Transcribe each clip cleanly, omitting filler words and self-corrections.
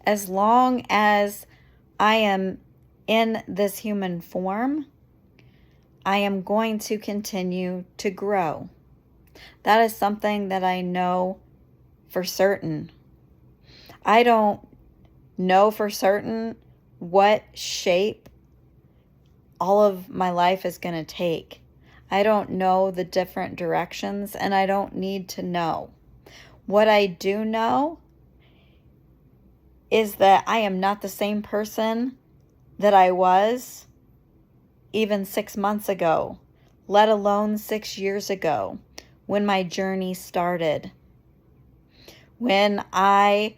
as long as I am in this human form, I am going to continue to grow. That is something that I know for certain. I don't know for certain what shape all of my life is going to take. I don't know the different directions, and I don't need to know. What I do know is that I am not the same person that I was even 6 months ago, let alone 6 years ago, when my journey started. When I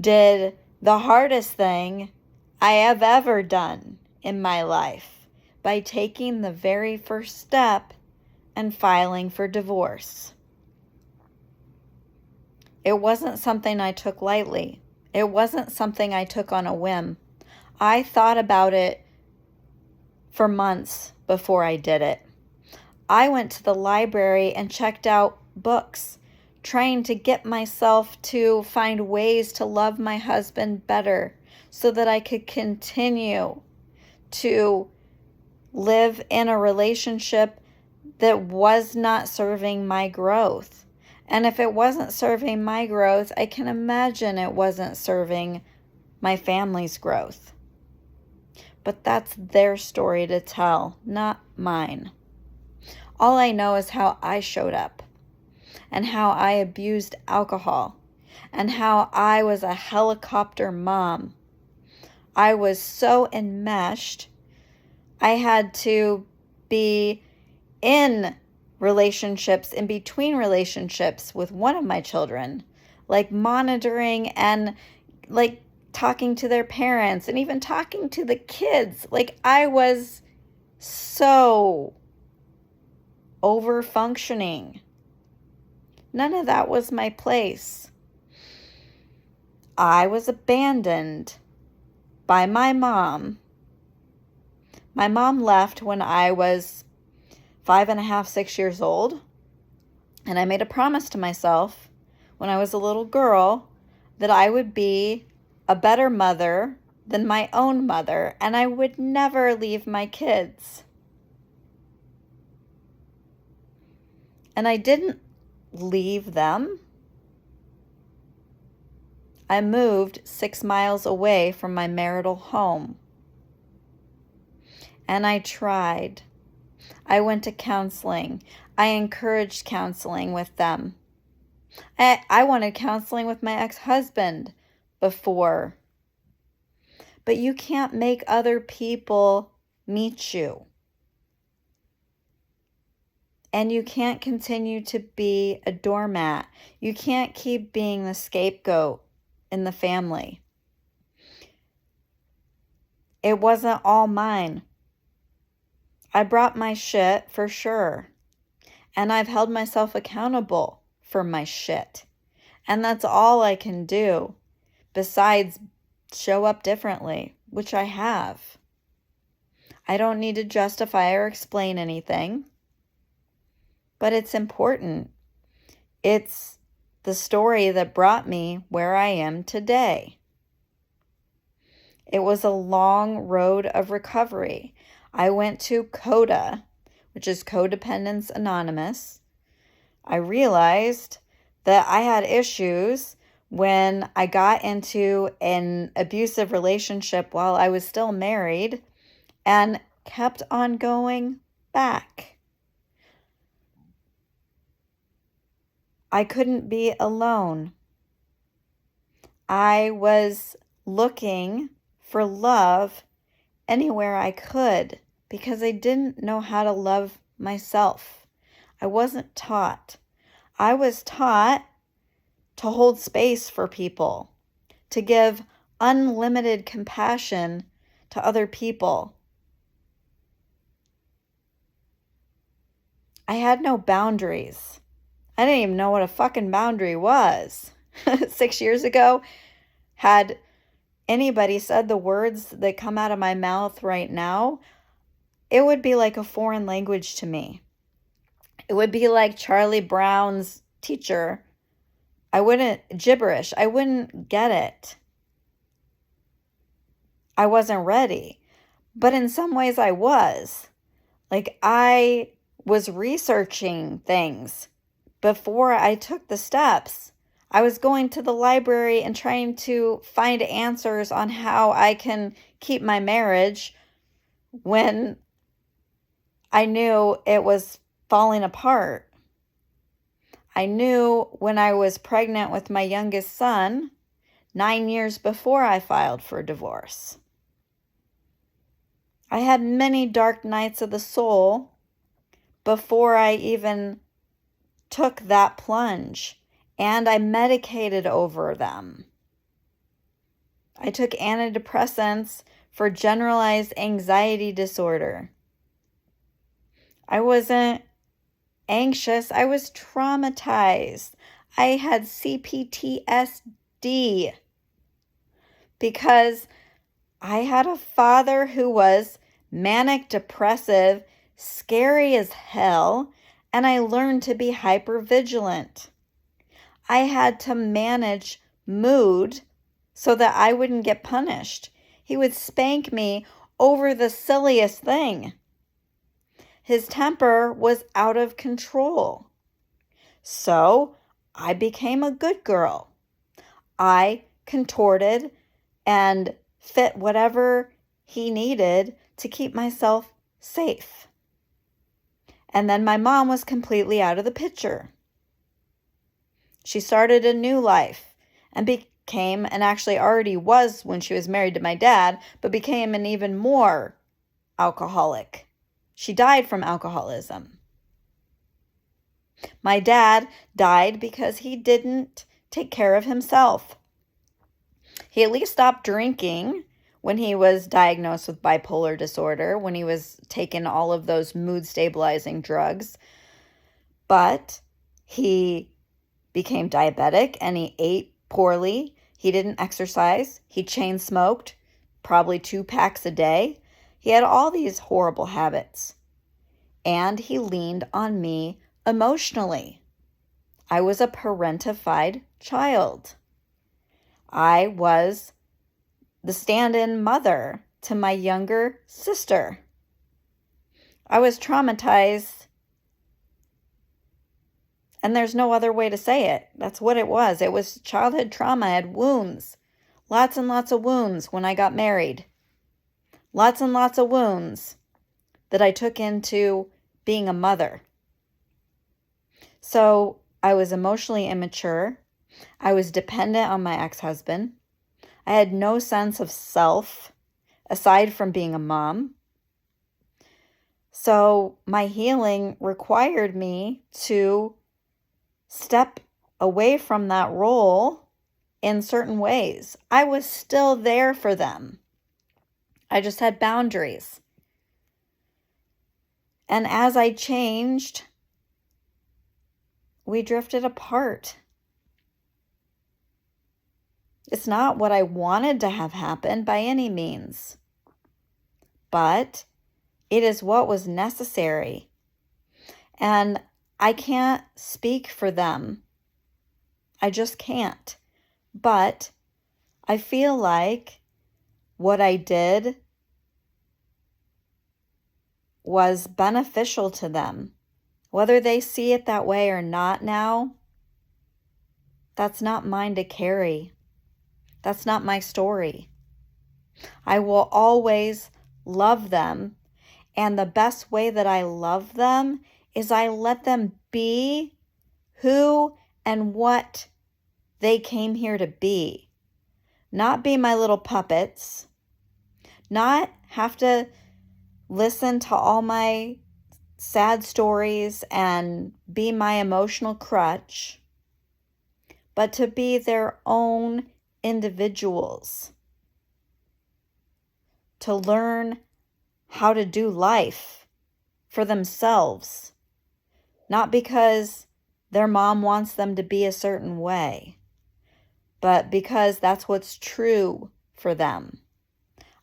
did the hardest thing I have ever done in my life by taking the very first step and filing for divorce. It wasn't something I took lightly. It wasn't something I took on a whim. I thought about it for months before I did it. I went to the library and checked out books, trying to get myself to find ways to love my husband better so that I could continue to live in a relationship that was not serving my growth. And if it wasn't serving my growth, I can imagine it wasn't serving my family's growth. But that's their story to tell, not mine. All I know is how I showed up, and how I abused alcohol, and how I was a helicopter mom. I was so enmeshed, I had to be in relationships, in between relationships with one of my children, like monitoring and like talking to their parents and even talking to the kids. Like I was so over functioning. None of that was my place. I was abandoned by my mom. My mom left when I was 5.5, 6 years old. And I made a promise to myself when I was a little girl that I would be a better mother than my own mother, and I would never leave my kids. And I didn't leave them. I moved 6 miles away from my marital home. And I tried. I went to counseling. I encouraged counseling with them. I wanted counseling with my ex-husband before. But you can't make other people meet you. And you can't continue to be a doormat. You can't keep being the scapegoat in the family. It wasn't all mine. I brought my shit for sure. And I've held myself accountable for my shit. And that's all I can do besides show up differently, which I have. I don't need to justify or explain anything. But it's important. It's the story that brought me where I am today. It was a long road of recovery. I went to CODA, which is Codependence Anonymous. I realized that I had issues when I got into an abusive relationship while I was still married and kept on going back. I couldn't be alone. I was looking for love anywhere I could because I didn't know how to love myself. I wasn't taught. I was taught to hold space for people, to give unlimited compassion to other people. I had no boundaries. I didn't even know what a fucking boundary was. 6 years ago, had anybody said the words that come out of my mouth right now, it would be like a foreign language to me. It would be like Charlie Brown's teacher. Gibberish. I wouldn't get it. I wasn't ready. But in some ways I was. Like, I was researching things before I took the steps. I was going to the library and trying to find answers on how I can keep my marriage when I knew it was falling apart. I knew when I was pregnant with my youngest son, 9 years before I filed for divorce. I had many dark nights of the soul before I even took that plunge, and I medicated over them. I took antidepressants for generalized anxiety disorder. I wasn't anxious, I was traumatized. I had CPTSD because I had a father who was manic depressive, scary as hell, and I learned to be hypervigilant. I had to manage mood so that I wouldn't get punished. He would spank me over the silliest thing. His temper was out of control. So I became a good girl. I contorted and fit whatever he needed to keep myself safe. And then my mom was completely out of the picture. She started a new life and became, and actually already was when she was married to my dad, but became an even more alcoholic. She died from alcoholism. My dad died because he didn't take care of himself. He at least stopped drinking when he was diagnosed with bipolar disorder, when he was taking all of those mood stabilizing drugs. But he became diabetic and he ate poorly. He didn't exercise. He chain smoked, probably 2 packs a day. He had all these horrible habits. And he leaned on me emotionally. I was a parentified child. I was the stand-in mother to my younger sister. I was traumatized, and there's no other way to say it. That's what it was. It was childhood trauma. I had wounds, lots and lots of wounds when I got married. Lots and lots of wounds that I took into being a mother. So I was emotionally immature. I was dependent on my ex-husband. I had no sense of self aside from being a mom. So my healing required me to step away from that role in certain ways. I was still there for them. I just had boundaries. And as I changed, we drifted apart. It's not what I wanted to have happen by any means, but it is what was necessary. And I can't speak for them. I just can't. But I feel like what I did was beneficial to them. Whether they see it that way or not now, that's not mine to carry. That's not my story. I will always love them. And the best way that I love them is I let them be who and what they came here to be. Not be my little puppets. Not have to listen to all my sad stories and be my emotional crutch, but to be their own individuals. To learn how to do life for themselves, not because their mom wants them to be a certain way, but because that's what's true for them.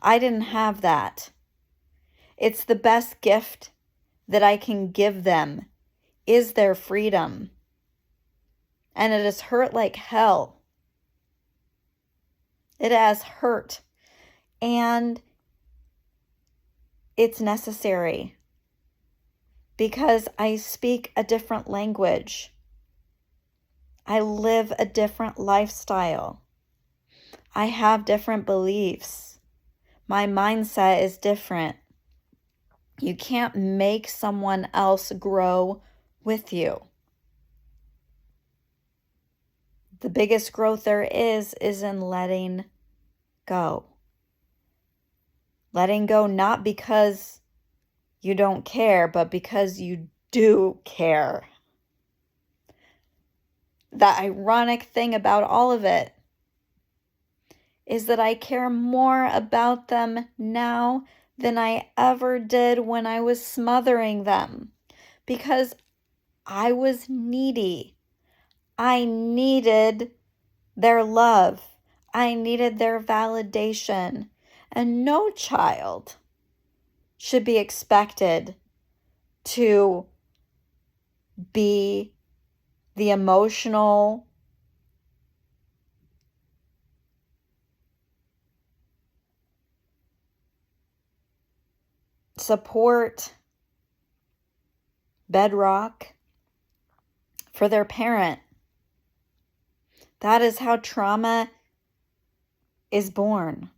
I didn't have that. It's the best gift that I can give them is their freedom. And it has hurt like hell. It has hurt. And it's necessary because I speak a different language. I live a different lifestyle. I have different beliefs. My mindset is different. You can't make someone else grow with you. The biggest growth there is in letting go. Letting go not because you don't care, but because you do care. The ironic thing about all of it is that I care more about them now than I ever did when I was smothering them, because I was needy. I needed their love. I needed their validation. And no child should be expected to be the emotional support bedrock for their parent. That is how trauma is born.